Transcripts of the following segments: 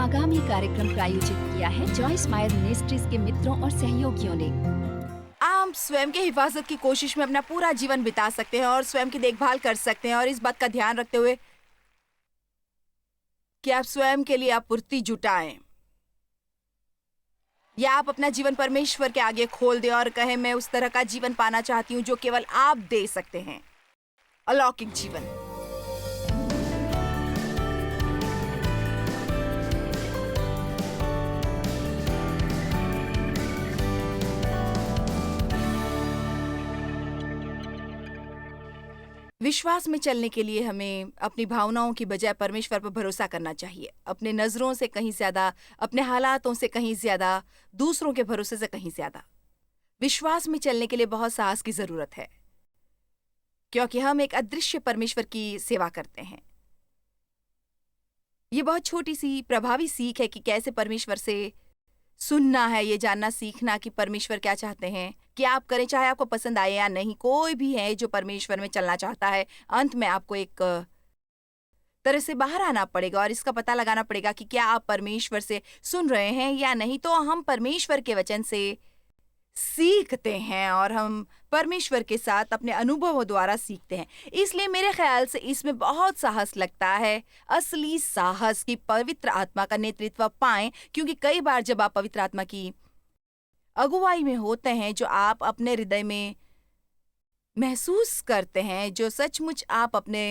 आगामी कार्यक्रम प्रायोजित किया है जॉयस मायर मिनिस्ट्रीज के मित्रों और सहयोगियों ने। आप स्वयं के हिफाजत की कोशिश में अपना पूरा जीवन बिता सकते हैं और स्वयं की देखभाल कर सकते हैं, और इस बात का ध्यान रखते हुए कि आप स्वयं के लिए आपूर्ति जुटाएं, या आप अपना जीवन परमेश्वर के आगे खोल दें और कहें, मैं उस तरह का जीवन पाना चाहती हूँ जो केवल आप दे सकते हैं, अलौकिक जीवन। विश्वास में चलने के लिए हमें अपनी भावनाओं की बजाय परमेश्वर पर भरोसा करना चाहिए। अपने नजरों से कहीं ज्यादा, अपने हालातों से कहीं ज्यादा, दूसरों के भरोसे से कहीं ज्यादा। विश्वास में चलने के लिए बहुत साहस की जरूरत है, क्योंकि हम एक अदृश्य परमेश्वर की सेवा करते हैं। ये बहुत छोटी सी प्रभावी सीख है कि कैसे परमेश्वर से सुनना है, ये जानना सीखना कि परमेश्वर क्या चाहते हैं कि आप करें, चाहे आपको पसंद आए या नहीं। कोई भी है जो परमेश्वर में चलना चाहता है, अंत में आपको एक तरह से बाहर आना पड़ेगा और इसका पता लगाना पड़ेगा कि क्या आप परमेश्वर से सुन रहे हैं या नहीं। तो हम परमेश्वर के वचन से सीखते हैं और हम परमेश्वर के साथ अपने अनुभवों द्वारा सीखते हैं। इसलिए मेरे ख्याल से इसमें बहुत साहस लगता है, असली साहस की पवित्र आत्मा का नेतृत्व पाएं, क्योंकि कई बार जब आप पवित्र आत्मा की अगुवाई में होते हैं, जो आप अपने हृदय में महसूस करते हैं, जो सचमुच आप अपने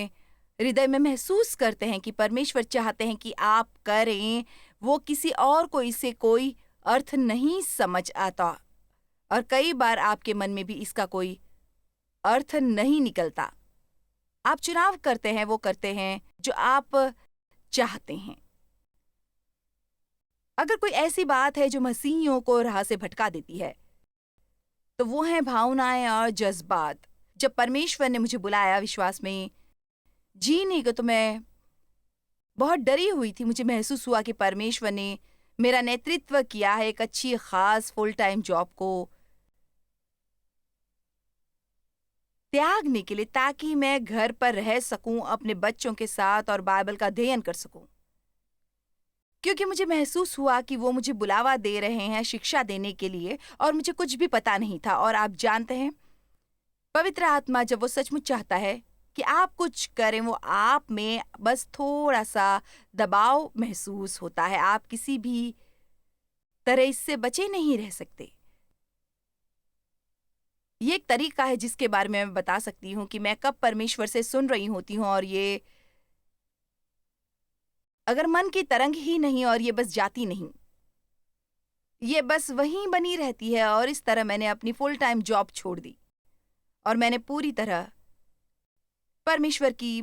हृदय में महसूस करते हैं कि परमेश्वर चाहते हैं कि आप करें, वो किसी और को इससे कोई अर्थ नहीं समझ आता, और कई बार आपके मन में भी इसका कोई अर्थ नहीं निकलता। आप चुनाव करते हैं, वो करते हैं जो आप चाहते हैं। अगर कोई ऐसी बात है जो मसीहियों को राह से भटका देती है, तो वो है भावनाएं और जज्बात। जब परमेश्वर ने मुझे बुलाया विश्वास में जीने को, तो मैं बहुत डरी हुई थी। मुझे महसूस हुआ कि परमेश्वर ने मेरा नेतृत्व किया है एक अच्छी खास फुल टाइम जॉब को त्यागने के लिए, ताकि मैं घर पर रह सकूं अपने बच्चों के साथ और बाइबल का अध्ययन कर सकूं। क्योंकि मुझे महसूस हुआ कि वो मुझे बुलावा दे रहे हैं शिक्षा देने के लिए, और मुझे कुछ भी पता नहीं था। और आप जानते हैं, पवित्र आत्मा जब वो सचमुच चाहता है कि आप कुछ करें, वो आप में बस थोड़ा सा दबाव महसूस होता है। आप किसी भी तरह इससे बचे नहीं रह सकते। ये एक तरीका है जिसके बारे में मैं बता सकती हूँ कि मैं कब परमेश्वर से सुन रही होती हूँ, और ये अगर मन की तरंग ही नहीं और ये बस जाती नहीं, ये बस वहीं बनी रहती है। और इस तरह मैंने अपनी फुल टाइम जॉब छोड़ दी और मैंने पूरी तरह परमेश्वर की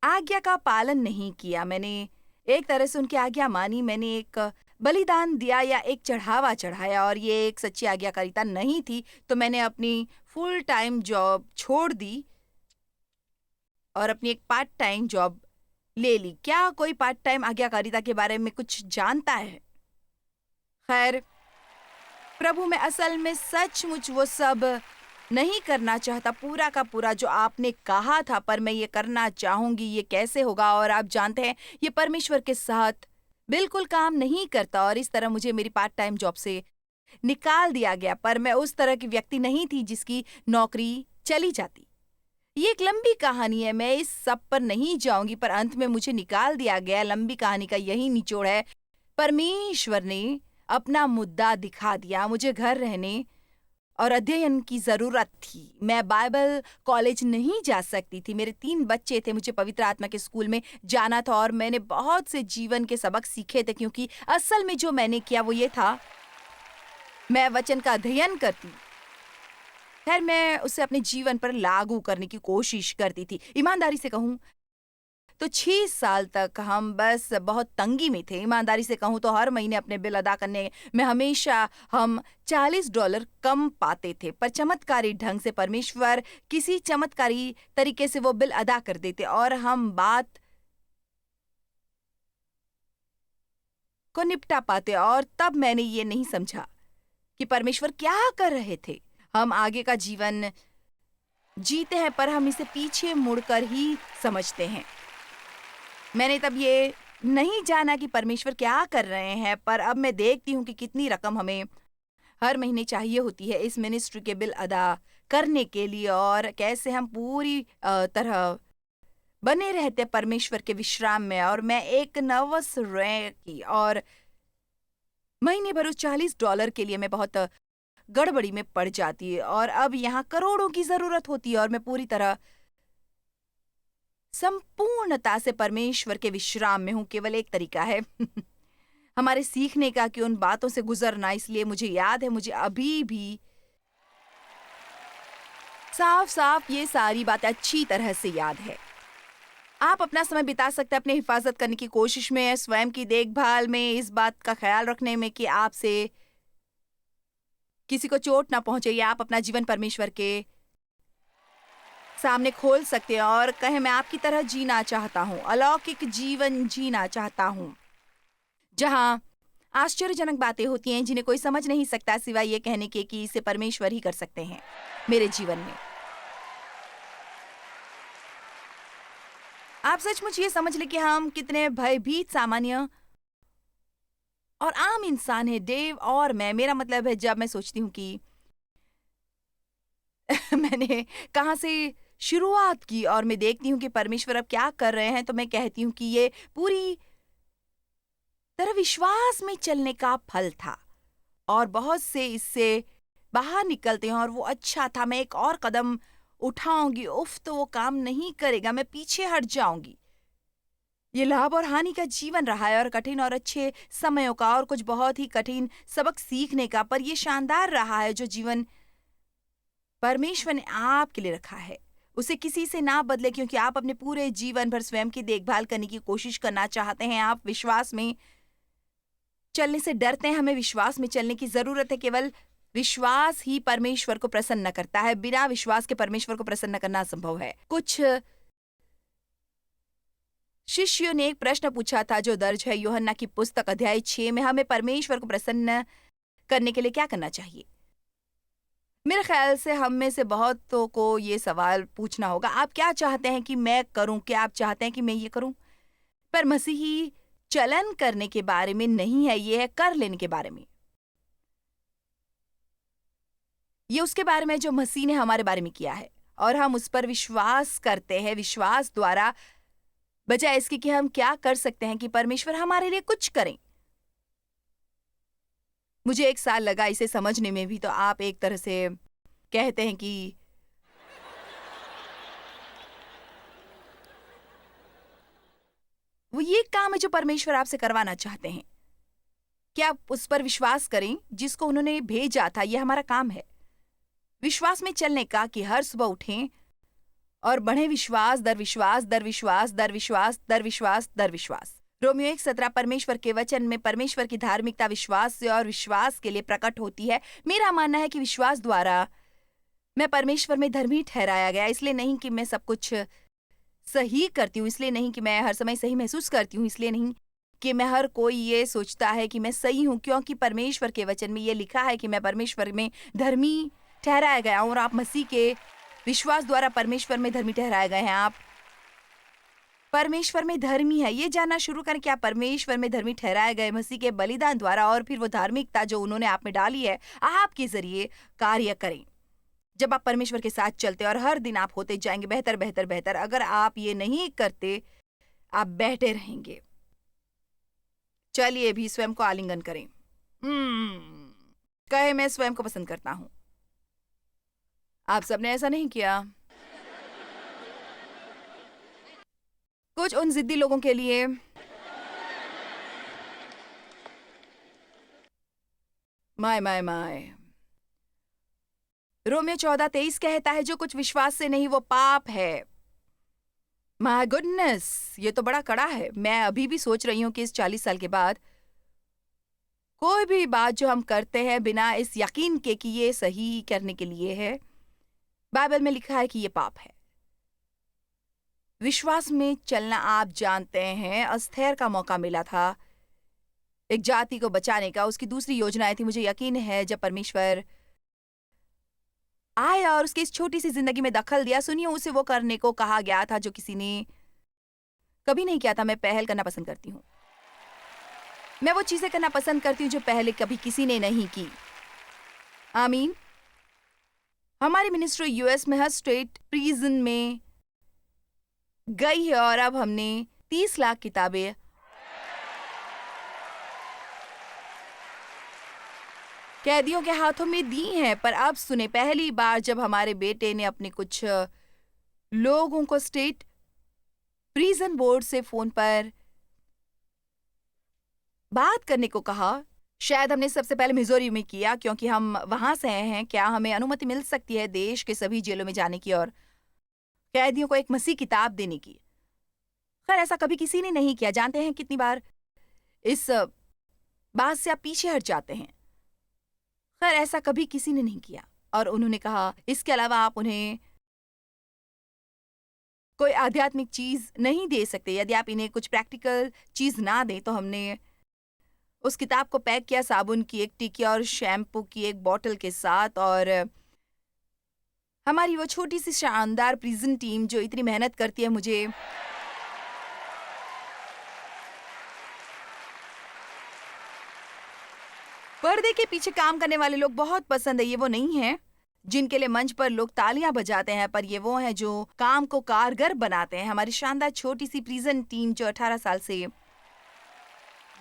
आज्ञा का पालन नहीं किया। मैंने एक तरह से उनकी आज्ञा मानी, मैंने एक बलिदान दिया या एक चढ़ावा चढ़ाया, और ये एक सच्ची आज्ञाकारिता नहीं थी। तो मैंने अपनी फुल टाइम जॉब छोड़ दी और अपनी एक पार्ट टाइम जॉब ले ली। क्या कोई पार्ट टाइम आज्ञाकारिता के बारे में कुछ जानता है? खैर, प्रभु मैं असल में सचमुच वो सब नहीं करना चाहता, पूरा का पूरा जो आपने कहा था, पर मैं ये करना चाहूंगी। ये कैसे होगा? और आप जानते हैं, ये परमेश्वर के साथ बिल्कुल काम नहीं करता, और इस तरह मुझे मेरी पार्ट टाइम जॉब से निकाल दिया गया। पर मैं उस तरह की व्यक्ति नहीं थी जिसकी नौकरी चली जाती। ये एक लंबी कहानी है, मैं इस सब पर नहीं जाऊंगी, पर अंत में मुझे निकाल दिया गया। लंबी कहानी का यही निचोड़ है, परमेश्वर ने अपना मुद्दा दिखा दिया। मुझे घर रहने और अध्ययन की जरूरत थी। मैं बाइबल कॉलेज नहीं जा सकती थी, मेरे 3 बच्चे थे, मुझे पवित्र आत्मा के स्कूल में जाना था, और मैंने बहुत से जीवन के सबक सीखे थे। क्योंकि असल में जो मैंने किया वो ये था, मैं वचन का अध्ययन करती, खैर मैं उसे अपने जीवन पर लागू करने की कोशिश करती थी। ईमानदारी से कहूँ तो 6 साल तक हम बस बहुत तंगी में थे। ईमानदारी से कहूँ तो हर महीने अपने बिल अदा करने में हमेशा हम $40 कम पाते थे, पर चमत्कारी ढंग से परमेश्वर किसी चमत्कारी तरीके से वो बिल अदा कर देते और हम बात को निपटा पाते। और तब मैंने ये नहीं समझा कि परमेश्वर क्या कर रहे थे। हम आगे का जीवन जीते हैं, पर हम इसे पीछे मुड़कर ही समझते हैं। मैंने तब ये नहीं जाना कि परमेश्वर क्या कर रहे हैं, पर अब मैं देखती हूँ कि कितनी रकम हमें हर महीने चाहिए होती है इस मिनिस्ट्री के बिल अदा करने के लिए, और कैसे हम पूरी तरह बने रहते परमेश्वर के विश्राम में। और मैं एक नर्वस की, और महीने भर उस $40 के लिए मैं बहुत गड़बड़ी में पड़ जाती है, और अब यहाँ करोड़ों की जरूरत होती है, और मैं पूरी तरह संपूर्णता से परमेश्वर के विश्राम में हूँ। केवल एक तरीका है हमारे सीखने का कि उन बातों से गुजरना। इसलिए मुझे याद है, मुझे अभी भी साफ साफ ये सारी बातें अच्छी तरह से याद है। आप अपना समय बिता सकते हैं अपनी हिफाजत करने की कोशिश में, स्वयं की देखभाल में, इस बात का ख्याल रखने में कि आपसे किसी को चोट ना पहुंचे, या आप अपना जीवन परमेश्वर के सामने खोल सकते हैं और कहें, मैं आपकी तरह जीना चाहता हूँ, अलौकिक जीवन जीना चाहता हूँ, जहां आश्चर्यजनक बातें होती हैं जिन्हें कोई समझ नहीं सकता सिवाय ये कहने के कि इसे परमेश्वर ही कर सकते हैं मेरे जीवन में। आप सचमुच ये समझ लें कि हम कितने भयभीत, सामान्य और आम इंसान है, डेव और मैं। मेरा मतलब है, जब मैं सोचती हूँ कि मैंने कहाँ से शुरुआत की और मैं देखती हूँ कि परमेश्वर अब क्या कर रहे हैं, तो मैं कहती हूँ कि ये पूरी तरह विश्वास में चलने का फल था, और बहुत से इससे बाहर निकलते हैं और वो अच्छा था। मैं एक और कदम उठाऊंगी, उफ तो वो काम नहीं करेगा, मैं पीछे हट जाऊंगी। ये लाभ और हानि का जीवन रहा है, और कठिन और अच्छे समयों का, और कुछ बहुत ही कठिन सबक सीखने का, पर ये शानदार रहा है जो जीवन परमेश्वर ने आपके लिए रखा है। उसे किसी से ना बदले, क्योंकि आप अपने पूरे जीवन भर स्वयं की देखभाल करने की कोशिश करना चाहते हैं। आप विश्वास में चलने से डरते हैं। हमें विश्वास में चलने की जरूरत है। केवल विश्वास ही परमेश्वर को प्रसन्न करता है। बिना विश्वास के परमेश्वर को प्रसन्न करना असंभव है। कुछ शिष्यों ने एक प्रश्न पूछा था जो दर्ज है यूहन्ना की पुस्तक अध्याय 6 में, हमें परमेश्वर को प्रसन्न करने के लिए क्या करना चाहिए? मेरे ख्याल से हम में से बहुतों को ये सवाल पूछना होगा, आप क्या चाहते हैं कि मैं करूं? क्या आप चाहते हैं कि मैं ये करूं? पर मसीही चलन करने के बारे में नहीं है, ये है कर लेने के बारे में। ये उसके बारे में जो मसीह ने हमारे बारे में किया है, और हम उस पर विश्वास करते हैं। विश्वास द्वारा, बजाय इसके कि हम क्या कर सकते हैं कि परमेश्वर हमारे लिए कुछ करें। मुझे 1 साल लगा इसे समझने में भी, तो आप एक तरह से कहते हैं कि वो ये काम है जो परमेश्वर आपसे करवाना चाहते हैं कि आप उस पर विश्वास करें जिसको उन्होंने भेजा था। यह हमारा काम है, विश्वास में चलने का, कि हर सुबह उठें और बढ़े विश्वास दर विश्वास दर विश्वास दर विश्वास दर विश्वास दर विश्वास। रोमियो 1:17 परमेश्वर के वचन में परमेश्वर की धार्मिकता विश्वास से और विश्वास के लिए प्रकट होती है। मेरा मानना है कि विश्वास द्वारा मैं परमेश्वर में धर्मी ठहराया गया, इसलिए नहीं कि मैं सब कुछ सही करती हूँ, इसलिए नहीं कि मैं हर समय सही महसूस करती हूँ, इसलिए नहीं कि मैं हर कोई ये सोचता है कि मैं सही हूँ, क्योंकि परमेश्वर के वचन में ये लिखा है कि मैं परमेश्वर में धर्मी ठहराया गया हूँ, और आप मसीह के विश्वास द्वारा परमेश्वर में धर्मी ठहराए गए हैं। आप परमेश्वर में धर्मी है, ये जानना शुरू करें कि आप परमेश्वर में धर्मी ठहराए गए मसीह के बलिदान द्वारा, और फिर वो धार्मिकता जो उन्होंने आप में डाली है आपके जरिए कार्य करें। जब आप परमेश्वर के साथ चलते और हर दिन आप होते जाएंगे बेहतर बेहतर बेहतर। अगर आप ये नहीं करते, आप बैठे रहेंगे। चलिए भी स्वयं को आलिंगन करें। कहे, मैं स्वयं को पसंद करता हूं। आप सबने ऐसा नहीं किया। कुछ उन जिद्दी लोगों के लिए, माय माय माय। रोमियो 14:23 कहता है, जो कुछ विश्वास से नहीं वो पाप है। माय गुडनेस, ये तो बड़ा कड़ा है। मैं अभी भी सोच रही हूं कि इस 40 साल के बाद कोई भी बात जो हम करते हैं बिना इस यकीन के कि ये सही करने के लिए है, बाइबल में लिखा है कि ये पाप है। विश्वास में चलना, आप जानते हैं, अस्थेर का मौका मिला था एक जाति को बचाने का। उसकी दूसरी योजनाएं थी। मुझे यकीन है जब परमेश्वर आया और उसकी इस छोटी सी जिंदगी में दखल दिया, सुनिए, उसे वो करने को कहा गया था जो किसी ने कभी नहीं किया था। मैं पहल करना पसंद करती हूँ। मैं वो चीजें करना पसंद करती हूँ जो पहले कभी किसी ने नहीं की। आमीन। हमारी मिनिस्ट्री यूएस में हर स्टेट प्रिजन में गई है और अब हमने 30 लाख किताबें कैदियों के हाथों में दी हैं। पर अब सुने, पहली बार जब हमारे बेटे ने अपने कुछ लोगों को स्टेट प्रिजन बोर्ड से फोन पर बात करने को कहा। शायद हमने सबसे पहले मिजोरी में किया क्योंकि हम वहां से आए हैं। क्या हमें अनुमति मिल सकती है देश के सभी जेलों में जाने की और कैदियों को एक मसीह किताब देने की? खैर, ऐसा कभी किसी ने नहीं किया। जानते हैं कितनी बार इस बात से आप पीछे हट जाते हैं। खैर, ऐसा कभी किसी ने नहीं किया। और उन्होंने कहा, इसके अलावा आप उन्हें कोई आध्यात्मिक चीज नहीं दे सकते। यदि आप इन्हें कुछ प्रैक्टिकल चीज ना दें तो हमने उस किताब को पैक किया साबुन की एक टिक्की और शैम्पू की एक बोतल के साथ। और हमारी वो छोटी सी शानदार प्रिजन टीम जो इतनी मेहनत करती है, मुझे पर्दे के पीछे काम करने वाले लोग बहुत पसंद है। ये वो नहीं है जिनके लिए मंच पर लोग तालियां बजाते हैं, पर ये वो हैं जो काम को कारगर बनाते हैं। हमारी शानदार छोटी सी प्रिजन टीम जो 18 साल से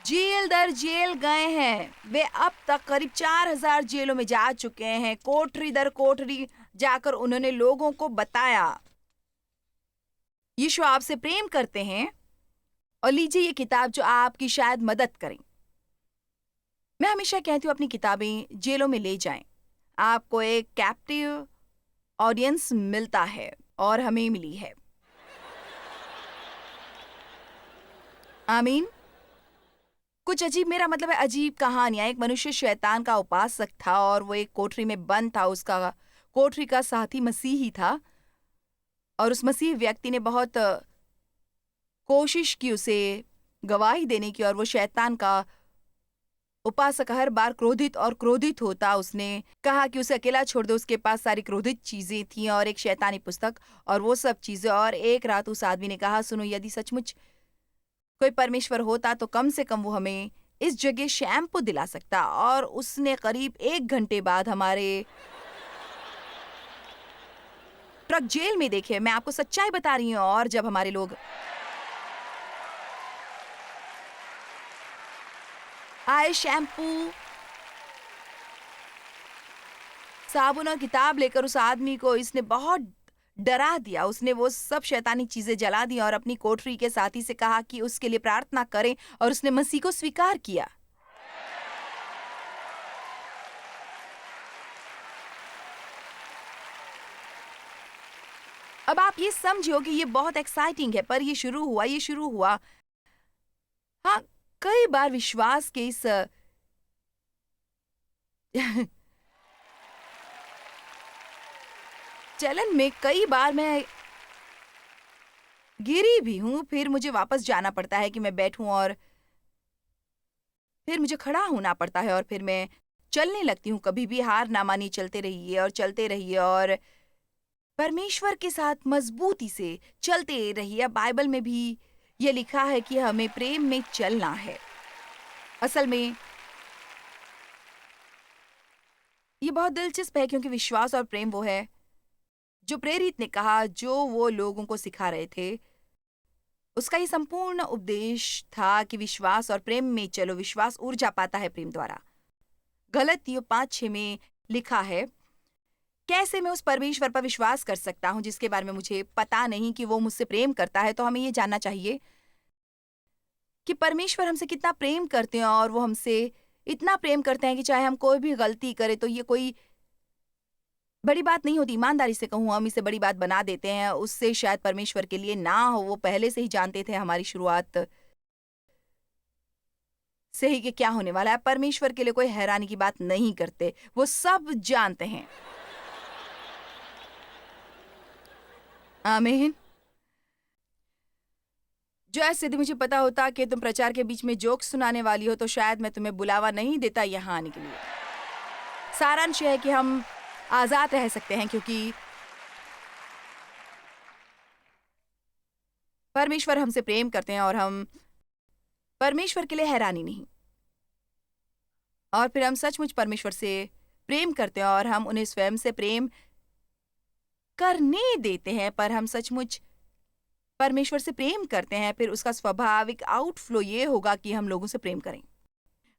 जेल दर जेल गए हैं, वे अब तक करीब 4000 जेलों में जा चुके हैं। कोठरी दर कोठरी जाकर उन्होंने लोगों को बताया यीशु आपसे प्रेम करते हैं और लीजिए ये किताब जो आपकी शायद मदद करें। मैं हमेशा कहती हूँ अपनी किताबें जेलों में ले जाएं। आपको एक कैप्टिव ऑडियंस मिलता है और हमें मिली है। आमीन। कुछ अजीब, मेरा मतलब है अजीब कहानियां। एक मनुष्य शैतान का उपासक था और वो एक कोठरी में बंद था। उसका कोठरी का साथी मसीही था और उस मसीही व्यक्ति ने बहुत कोशिश की उसे गवाही देने की। और वो शैतान का उपासक हर बार क्रोधित और क्रोधित होता। उसने कहा कि उसे अकेला छोड़ दो। उसके पास सारी क्रोधित चीजें थीं और एक शैतानी पुस्तक और वो सब चीजें। और एक रात उस आदमी ने कहा, सुनो, यदि सचमुच कोई परमेश्वर होता तो कम से कम वो हमें इस जगह शैम्पू दिला सकता। और उसने करीब 1 घंटे बाद हमारे ट्रक जेल में देखे। मैं आपको सच्चाई बता रही हूँ। और जब हमारे लोग आए, शैम्पू, साबुन और किताब लेकर उस आदमी को इसने बहुत डरा दिया। उसने वो सब शैतानी चीजें जला दी और अपनी कोठरी के साथी से कहा कि उसके लिए प्रार्थना करें और उसने मसीह को स्वीकार किया। अब आप ये समझो कि ये बहुत एक्साइटिंग है, पर ये शुरू हुआ। हाँ, कई बार विश्वास के इस चलन में कई बार मैं गिरी भी हूं। फिर मुझे वापस जाना पड़ता है कि मैं बैठूं और फिर मुझे खड़ा होना पड़ता है और फिर मैं चलने लगती हूँ। कभी भी हार ना मानी, चलते रहिए और चलते रहिए और परमेश्वर के साथ मजबूती से चलते रहिए। बाइबल में भी ये लिखा है कि हमें प्रेम में चलना है। असल में ये बहुत दिलचस्प है क्योंकि विश्वास और प्रेम वो है जो प्रेरित ने कहा, जो वो लोगों को सिखा रहे थे। उसका ये संपूर्ण उपदेश था कि विश्वास और प्रेम में चलो। विश्वास ऊर्जा पाता है प्रेम द्वारा। गलतियों 5:6 में लिखा है, कैसे मैं उस परमेश्वर पर विश्वास कर सकता हूं जिसके बारे में मुझे पता नहीं कि वो मुझसे प्रेम करता है। तो हमें ये जानना चाहिए कि परमेश्वर हमसे कितना प्रेम करते हैं और वो हमसे इतना प्रेम करते हैं कि चाहे हम कोई भी गलती करें तो ये कोई बड़ी बात नहीं होती। ईमानदारी से कहूँ, हम इसे बड़ी बात बना देते हैं। उससे शायद परमेश्वर के लिए ना हो। वो पहले से ही जानते थे हमारी शुरुआत से ही कि क्या होने वाला है। परमेश्वर के लिए कोई हैरानी की बात नहीं करते, वो सब जानते हैं। आमीन। जो ऐसे यदि मुझे पता होता कि तुम प्रचार के बीच में जोक सुनाने वाली हो तो शायद मैं तुम्हें बुलावा नहीं देता यहाँ आने के लिए। सारांश है कि हम आजाद रह सकते हैं क्योंकि परमेश्वर हमसे प्रेम करते हैं और हम परमेश्वर के लिए हैरानी नहीं। और फिर हम सचमुच परमेश्वर से प्रेम करते हैं और हम उन्हें स्वयं से प्रेम करने देते हैं, पर हम सचमुच परमेश्वर से प्रेम करते हैं, फिर उसका स्वाभाविक आउटफ्लो ये होगा कि हम लोगों से प्रेम करें।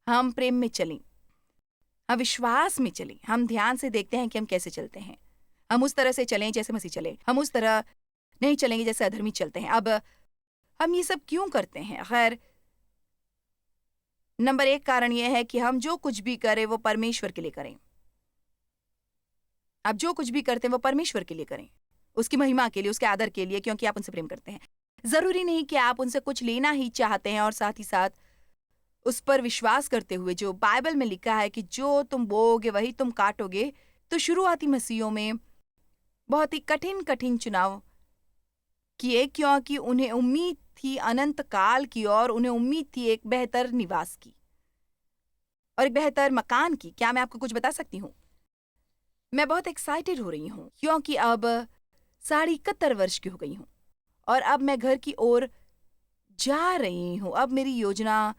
हम प्रेम में चलें, हम विश्वास में चलें, हम ध्यान से देखते हैं कि हम कैसे चलते हैं। हम उस तरह से चलें जैसे मसीह चले, हम उस तरह नहीं चलेंगे जैसे अधर्मी चलते हैं। अब हम ये सब क्यों करते हैं? खैर, नंबर 1 कारण यह है कि हम जो कुछ भी करें वो परमेश्वर के लिए करें। आप जो कुछ भी करते हैं वो परमेश्वर के लिए करें, उसकी महिमा के लिए, उसके आदर के लिए, क्योंकि आप उनसे प्रेम करते हैं। जरूरी नहीं कि आप उनसे कुछ लेना ही चाहते हैं, और साथ ही साथ उस पर विश्वास करते हुए जो बाइबल में लिखा है कि जो तुम बोओगे वही तुम काटोगे। तो शुरुआती मसीहों में बहुत ही कठिन कठिन चुनाव किए, क्योंकि उन्हें उम्मीद थी अनंत काल की, और उन्हें उम्मीद थी एक बेहतर निवास की और एक बेहतर मकान की। क्या मैं आपको कुछ बता सकती हूँ? मैं बहुत एक्साइटेड हो रही हूँ क्योंकि अब 71 वर्ष की हो गई हूँ और अब मैं घर की ओर जा रही हूँ। अब मेरी योजना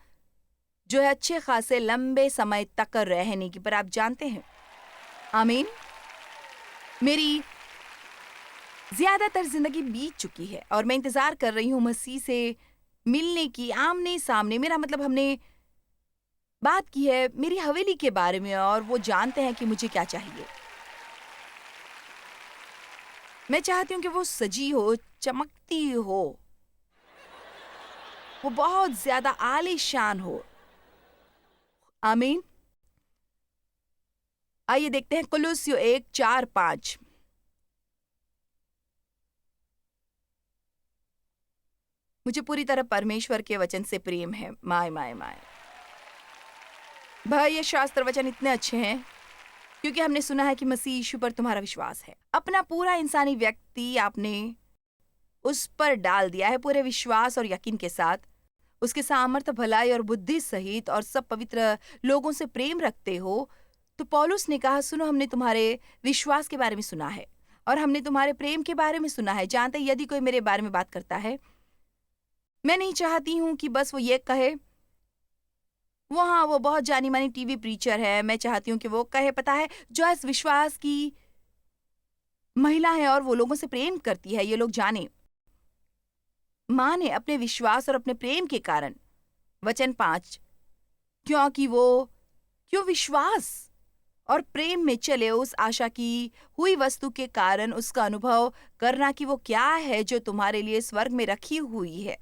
जो है अच्छे खासे लंबे समय तक रहने की, पर आप जानते हैं, आमीन, मेरी ज्यादातर जिंदगी बीत चुकी है और मैं इंतजार कर रही हूँ मसीह से मिलने की, आमने सामने। मेरा मतलब, हमने बात की है मेरी हवेली के बारे में और वो जानते हैं कि मुझे क्या चाहिए। मैं चाहती हूँ कि वो सजी हो, चमकती हो, वो बहुत ज्यादा आलीशान हो। आमीन। आइए देखते हैं कुलुस्सियों 1:4-5। मुझे पूरी तरह परमेश्वर के वचन से प्रेम है। माय माय माय भाई, ये शास्त्र वचन इतने अच्छे हैं क्योंकि हमने सुना है कि मसीह यीशु पर तुम्हारा विश्वास है। अपना पूरा इंसानी व्यक्ति आपने उस पर डाल दिया है, पूरे विश्वास और यकीन के साथ। उसके सामर्थ्य, भलाई और बुद्धि सहित और सब पवित्र लोगों से प्रेम रखते हो। तो पौलुस ने कहा, सुनो, हमने तुम्हारे विश्वास के बारे में सुना है और हमने तुम्हारे प्रेम के बारे में सुना है। जानते, यदि कोई मेरे बारे में बात करता है, मैं नहीं चाहती हूं कि बस वो ये कहे वो बहुत जानी मानी टीवी प्रीचर है। मैं चाहती हूँ कि वो कहे, पता है, जो इस विश्वास की महिला है और वो लोगों से प्रेम करती है, ये लोग जाने माने अपने विश्वास और अपने प्रेम के कारण। वचन 5, क्योंकि वो क्यों विश्वास और प्रेम में चले, उस आशा की हुई वस्तु के कारण उसका अनुभव करना कि वो क्या है जो तुम्हारे लिए स्वर्ग में रखी हुई है।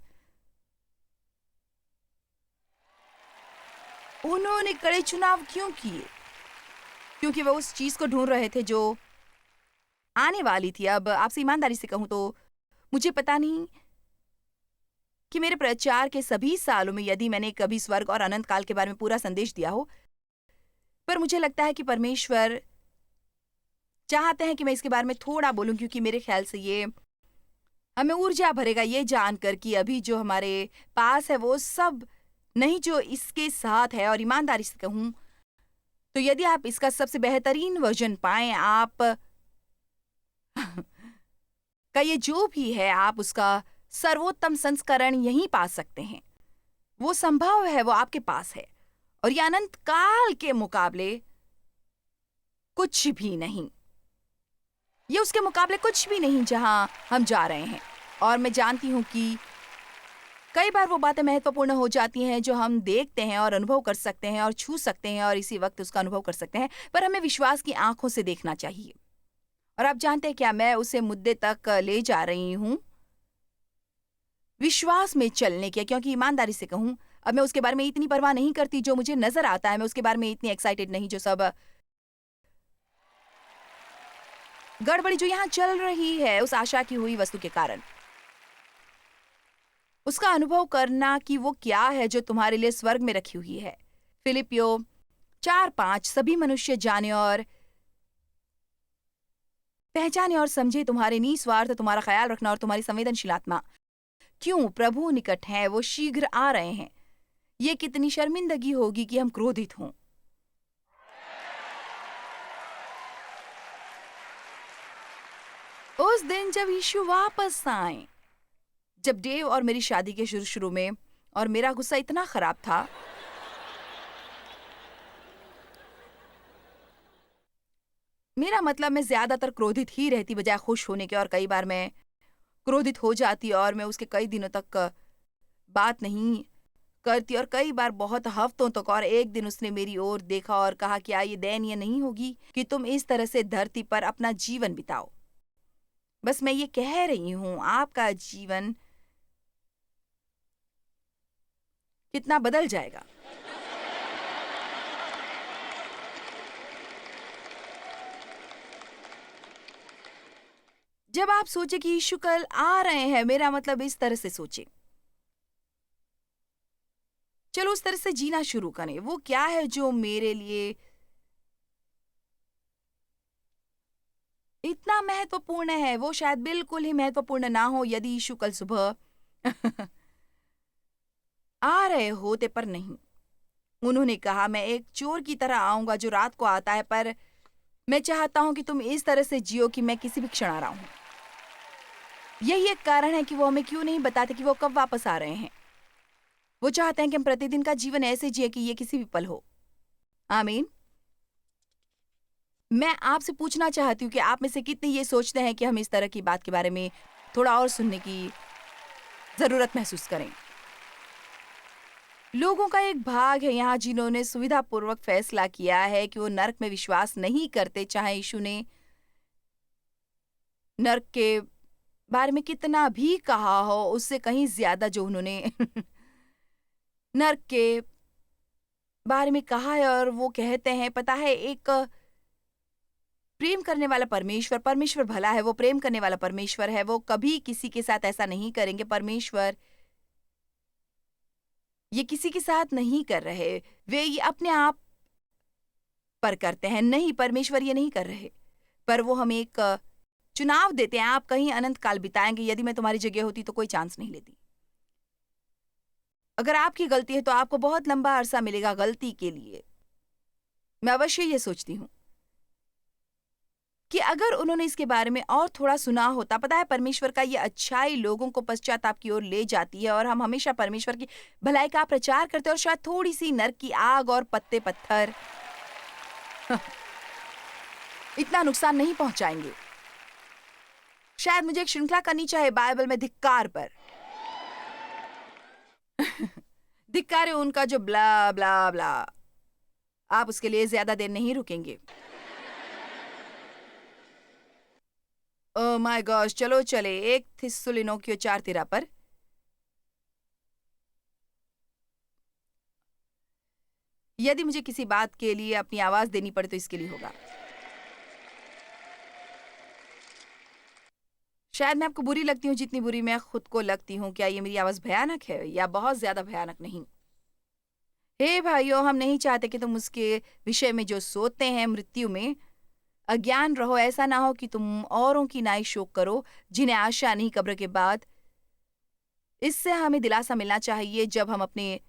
उन्होंने कड़े चुनाव क्यों किए? क्योंकि वो उस चीज को ढूंढ रहे थे जो आने वाली थी। अब आपसे ईमानदारी से कहूं तो मुझे पता नहीं कि मेरे प्रचार के सभी सालों में यदि मैंने कभी स्वर्ग और अनंत काल के बारे में पूरा संदेश दिया हो, पर मुझे लगता है कि परमेश्वर चाहते हैं कि मैं इसके बारे में थोड़ा बोलूं, क्योंकि मेरे ख्याल से ये हमें ऊर्जा भरेगा ये जानकर कि अभी जो हमारे पास है वो सब नहीं जो इसके साथ है। और ईमानदारी से कहूं तो यदि आप इसका सबसे बेहतरीन वर्जन पाएं, आप का ये जो भी है, आप उसका सर्वोत्तम संस्करण यहीं पा सकते हैं। वो संभव है, वो आपके पास है, और ये अनंत काल के मुकाबले कुछ भी नहीं। ये उसके मुकाबले कुछ भी नहीं जहां हम जा रहे हैं। और मैं जानती हूं कि कई बार वो बातें महत्वपूर्ण हो जाती हैं जो हम देखते हैं और अनुभव कर सकते हैं और छू सकते हैं और इसी वक्त उसका अनुभव कर सकते हैं, पर हमें विश्वास की आंखों से देखना चाहिए। और आप जानते हैं क्या, मैं उसे मुद्दे तक ले जा रही हूं, विश्वास में चलने के। क्योंकि ईमानदारी से कहूं, अब मैं उसके बारे में इतनी परवाह नहीं करती जो मुझे नजर आता है। मैं उसके बारे में इतनी एक्साइटेड नहीं, जो सब गड़बड़ी जो यहाँ चल रही है उस आशा की हुई वस्तु के कारण। उसका अनुभव करना कि वो क्या है जो तुम्हारे लिए स्वर्ग में रखी हुई है। फिलिपियो 4:5, सभी मनुष्य जाने और पहचाने और समझे तुम्हारे निस्वार्थ तुम्हारा ख्याल रखना और तुम्हारी संवेदनशील आत्मा क्यों प्रभु निकट है, वो शीघ्र आ रहे हैं। ये कितनी शर्मिंदगी होगी कि हम क्रोधित हों। उस दिन जब यीशु वापस आए, जब डेव और मेरी शादी के शुरू शुरू में और मेरा गुस्सा इतना खराब था, मेरा मतलब मैं ज्यादातर क्रोधित ही रहती बजाय खुश होने के, और कई बार मैं क्रोधित हो जाती और मैं उसके कई दिनों तक बात नहीं करती, और कई बार बहुत हफ्तों तक। और एक दिन उसने मेरी ओर देखा और कहा, क्या ये दयनीय नहीं होगी कि तुम इस तरह से धरती पर अपना जीवन बिताओ? बस मैं ये कह रही हूं, आपका जीवन कितना बदल जाएगा। जब आप सोचे कि यीशु कल आ रहे हैं, मेरा मतलब इस तरह से सोचे, चलो उस तरह से जीना शुरू करें। वो क्या है जो मेरे लिए इतना महत्वपूर्ण है? वो शायद बिल्कुल ही महत्वपूर्ण ना हो यदि यीशु कल सुबह आ रहे होते, पर नहीं। उन्होंने कहा, मैं एक चोर की तरह आऊंगा जो रात को आता है, पर मैं चाहता हूं कि तुम इस तरह से जियो कि मैं किसी भी क्षण आ रहा हूं। यही एक कारण है कि वो हमें क्यों नहीं बताते कि वो कब वापस आ रहे हैं। वो चाहते हैं कि हम प्रतिदिन का जीवन ऐसे जिए कि ये किसी भी पल हो। आमीन। मैं आपसे पूछना चाहती हूँ कि आप में से कितने ये सोचते हैं कि हम इस तरह की बात के बारे में थोड़ा और सुनने की जरूरत महसूस करें। लोगों का एक भाग है यहाँ जिन्होंने सुविधापूर्वक फैसला किया है कि वो नर्क में विश्वास नहीं करते, चाहे यीशु ने नर्क के बारे में कितना भी कहा हो, उससे कहीं ज्यादा जो उन्होंने नर्क के बारे में कहा है। और वो कहते हैं, पता है, एक प्रेम करने वाला परमेश्वर, परमेश्वर भला है, वो प्रेम करने वाला परमेश्वर है, वो कभी किसी के साथ ऐसा नहीं करेंगे। परमेश्वर ये किसी के साथ नहीं कर रहे, वे ये अपने आप पर करते हैं। नहीं, परमेश्वर ये नहीं कर रहे, पर वो हमें एक चुनाव देते हैं। आप कहीं अनंत काल बिताएंगे, यदि मैं तुम्हारी जगह होती तो कोई चांस नहीं लेती। अगर आपकी गलती है तो आपको बहुत लंबा अरसा मिलेगा गलती के लिए। मैं अवश्य ये सोचती हूँ कि अगर उन्होंने इसके बारे में और थोड़ा सुना होता। पता है, परमेश्वर का ये अच्छाई लोगों को पश्चाताप की ओर ले जाती है, और हम हमेशा परमेश्वर की भलाई का प्रचार करते हैं, और शायद थोड़ी सी नरक की आग और पत्ते पत्थर इतना नुकसान नहीं पहुंचाएंगे। शायद मुझे एक श्रृंखला करनी चाहिए बाइबल में धिक्कार पर। धिक्कार है उनका जो ब्ला ब्ला ब्ला। आप उसके लिए ज्यादा देर नहीं रुकेंगे। ओह माय गॉश, चलो चले 1 थिस्सलुनीकियों 4:13 पर। यदि मुझे किसी बात के लिए अपनी आवाज देनी पड़े तो इसके लिए होगा। शायद मैं आपको बुरी लगती हूँ जितनी बुरी मैं खुद को लगती हूँ। क्या ये मेरी आवाज भयानक है या बहुत ज्यादा भयानक नहीं? हे भाइयों, हम नहीं चाहते कि तुम उसके विषय में जो सोचते हैं मृत्यु में अज्ञान रहो। ऐसा ना हो कि तुम औरों की नाई शोक करो जिन्हें आशा नहीं कब्र के बाद। इससे हमें दिलासा मिलना चाहिए जब हम अपने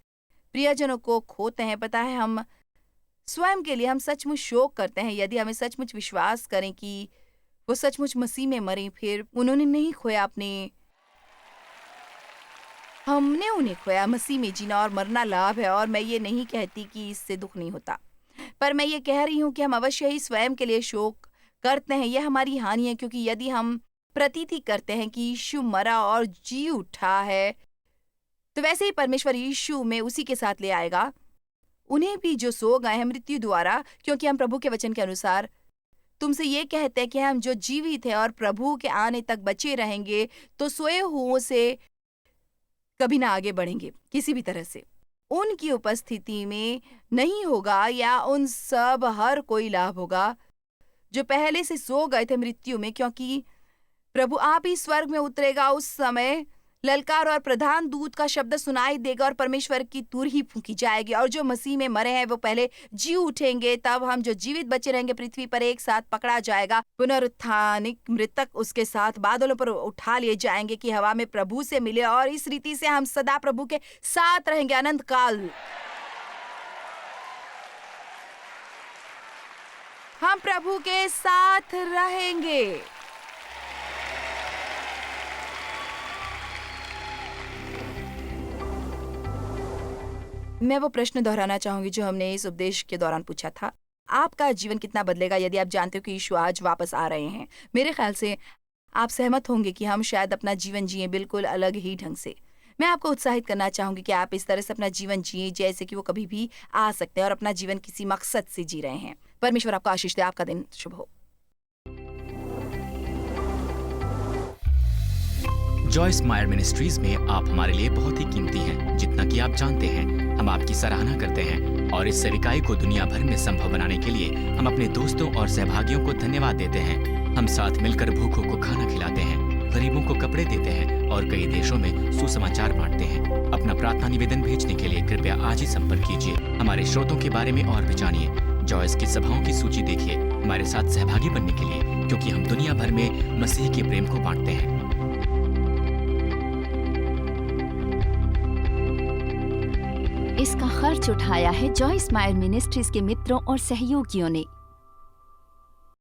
प्रियजनों को खोते हैं। पता है, हम स्वयं के लिए हम सचमुच शोक करते हैं यदि हमें सचमुच विश्वास करें कि वो सचमुच मसीह में मरे, फिर उन्होंने नहीं खोया हमने उन्हें खोया। मसीह में जीना और मरना लाभ है, और मैं ये नहीं कहती कि इससे दुख नहीं होता, पर मैं ये कह रही हूँ कि हम अवश्य ही स्वयं के लिए शोक करते हैं। यह हमारी हानि है, क्योंकि यदि हम प्रतीति करते हैं कि यीशु मरा और जी उठा है, तो वैसे ही परमेश्वर यीशु में उसी के साथ ले आएगा उन्हें भी जो सो गए हैं मृत्यु द्वारा। क्योंकि हम प्रभु के वचन के अनुसार तुमसे ये कहते हैं कि हम जो जीवित हैं और प्रभु के आने तक बचे रहेंगे, तो सोए हुओं से कभी ना आगे बढ़ेंगे किसी भी तरह से। उनकी उपस्थिति में नहीं होगा या उन सब हर कोई लाभ होगा जो पहले से सो गए थे मृत्यु में, क्योंकि प्रभु आप ही स्वर्ग में उतरेगा। उस समय ललकार और प्रधान दूत का शब्द सुनाई देगा और परमेश्वर की तुरही फूंकी जाएगी, और जो मसीह में मरे हैं वो पहले जी उठेंगे। तब हम जो जीवित बचे रहेंगे पृथ्वी पर एक साथ पकड़ा जाएगा। पुनरुत्थानिक मृतक उसके साथ बादलों पर उठा लिए जाएंगे कि हवा में प्रभु से मिले, और इस रीति से हम सदा प्रभु के साथ रहेंगे अनंत काल। हम प्रभु के साथ रहेंगे। मैं वो प्रश्न दोहराना चाहूंगी जो हमने इस उपदेश के दौरान पूछा था। आपका जीवन कितना बदलेगा यदि आप जानते हो कि यीशु आज वापस आ रहे हैं? मेरे ख्याल से आप सहमत होंगे कि हम शायद अपना जीवन जिए बिल्कुल अलग ही ढंग से। मैं आपको उत्साहित करना चाहूंगी कि आप इस तरह से अपना जीवन जिए जैसे कि वो कभी भी आ सकते हैं और अपना जीवन किसी मकसद से जी रहे हैं। परमेश्वर आपको आशीष दे। आपका दिन शुभ हो। जॉयस मायर मिनिस्ट्रीज में आप हमारे लिए बहुत ही कीमती हैं, जितना कि आप जानते हैं। हम आपकी सराहना करते हैं और इस सेविकाई को दुनिया भर में संभव बनाने के लिए हम अपने दोस्तों और सहभागियों को धन्यवाद देते हैं। हम साथ मिलकर भूखों को खाना खिलाते हैं, गरीबों को कपड़े देते हैं और कई देशों में सुसमाचार बांटते हैं। अपना प्रार्थना निवेदन भेजने के लिए कृपया आज ही संपर्क कीजिए। हमारे स्रोतों के बारे में और भी जानिए। जॉयस की सभाओं की सूची देखिए हमारे साथ सहभागी बनने के लिए, क्योंकि हम दुनिया भर में मसीह के प्रेम को बांटते हैं। इसका खर्च उठाया है जॉयस मायर मिनिस्ट्रीज के मित्रों और सहयोगियों ने।